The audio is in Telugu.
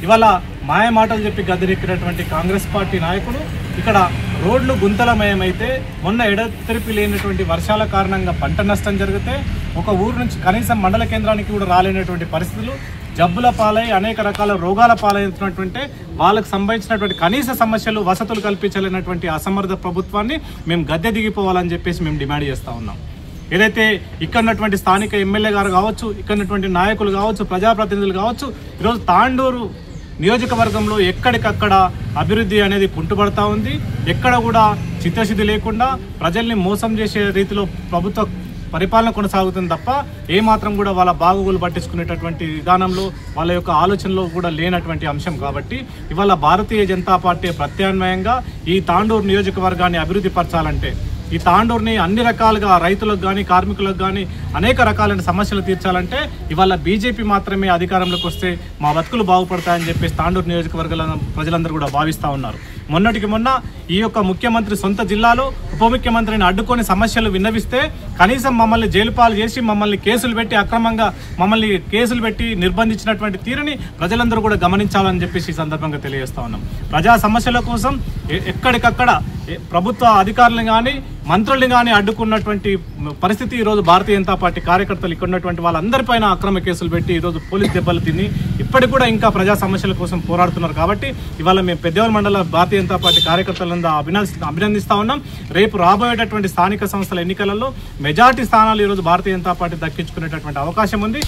ఇవాళ మాయ మాటలు చెప్పి గద్దెనెక్కినటువంటి కాంగ్రెస్ పార్టీ నాయకులు ఇక్కడ రోడ్లు గుంతలమయమైతే మొన్న ఎడతెరిపి లేనటువంటి వర్షాల కారణంగా పంట నష్టం జరిగితే ఒక ఊరు నుంచి కనీసం మండల కేంద్రానికి కూడా రాలేనటువంటి పరిస్థితులు, జబ్బుల పాలై అనేక రకాల రోగాల పాలైనటువంటి వాళ్ళకు సంబంధించినటువంటి కనీస సమస్యలు వసతులు కల్పించలేనటువంటి అసమర్థ ప్రభుత్వాన్ని మేము గద్దె దిగిపోవాలని చెప్పేసి మేము డిమాండ్ చేస్తూ ఉన్నాం. ఏదైతే ఇక్కడ ఉన్నటువంటి స్థానిక ఎమ్మెల్యే గారు కావచ్చు, ఇక్కడ ఉన్నటువంటి నాయకులు కావచ్చు, ప్రజాప్రతినిధులు కావచ్చు, ఈరోజు తాండూరు నియోజకవర్గంలో ఎక్కడికక్కడ అభివృద్ధి అనేది కుంటుపడతా ఉంది. ఎక్కడ కూడా చిత్తశుద్ధి లేకుండా ప్రజల్ని మోసం చేసే రీతిలో ప్రభుత్వ పరిపాలన కొనసాగుతుంది తప్ప ఏమాత్రం కూడా వాళ్ళ బాగోగులు పట్టించుకునేటటువంటి విధానంలో వాళ్ళ యొక్క ఆలోచనలో కూడా లేనటువంటి అంశం. కాబట్టి ఇవాళ భారతీయ జనతా పార్టీ ప్రత్యామ్నాయంగా ఈ తాండూరు నియోజకవర్గాన్ని అభివృద్ధి పరచాలంటే, ఈ తాండూరుని అన్ని రకాలుగా రైతులకు కానీ కార్మికులకు కానీ అనేక రకాలైన సమస్యలు తీర్చాలంటే ఇవాళ బీజేపీ మాత్రమే అధికారంలోకి వస్తే మా బతుకులు బాగుపడతాయని చెప్పేసి తాండూరు నియోజకవర్గాల ప్రజలందరూ కూడా భావిస్తూ ఉన్నారు. మొన్నటికి మొన్న ఈ యొక్క ముఖ్యమంత్రి సొంత జిల్లాలో ఉప ముఖ్యమంత్రిని అడ్డుకొని సమస్యలు విన్నవిస్తే కనీసం మమ్మల్ని జైలు పాలు చేసి మమ్మల్ని కేసులు పెట్టి అక్రమంగా మమ్మల్ని కేసులు పెట్టి నిర్బంధించినటువంటి తీరుని ప్రజలందరూ కూడా గమనించాలని చెప్పేసి ఈ సందర్భంగా తెలియజేస్తా ఉన్నాం. ప్రజా సమస్యల కోసం ఎక్కడికక్కడ ప్రభుత్వ అధికారులను కానీ మంత్రుల్ని కానీ అడ్డుకున్నటువంటి పరిస్థితి ఈరోజు భారతీయ జనతా పార్టీ కార్యకర్తలు ఇక్కడ ఉన్నటువంటి వాళ్ళందరిపైన అక్రమ కేసులు పెట్టి ఈరోజు పోలీస్ దెబ్బలు తిని ఇప్పటికి కూడా ఇంకా ప్రజా సమస్యల కోసం పోరాడుతున్నారు. కాబట్టి ఇవాళ మేము పెద్దవల్ మండల భారతీయ జనతా పార్టీ కార్యకర్తలందరూ అభినందిస్తా ఉన్నాం. రేపు రాబోయేటటువంటి స్థానిక సంస్థల ఎన్నికలలో మెజార్టీ స్థానాలు ఈరోజు భారతీయ జనతా పార్టీ దక్కించుకునేటటువంటి అవకాశం ఉంది.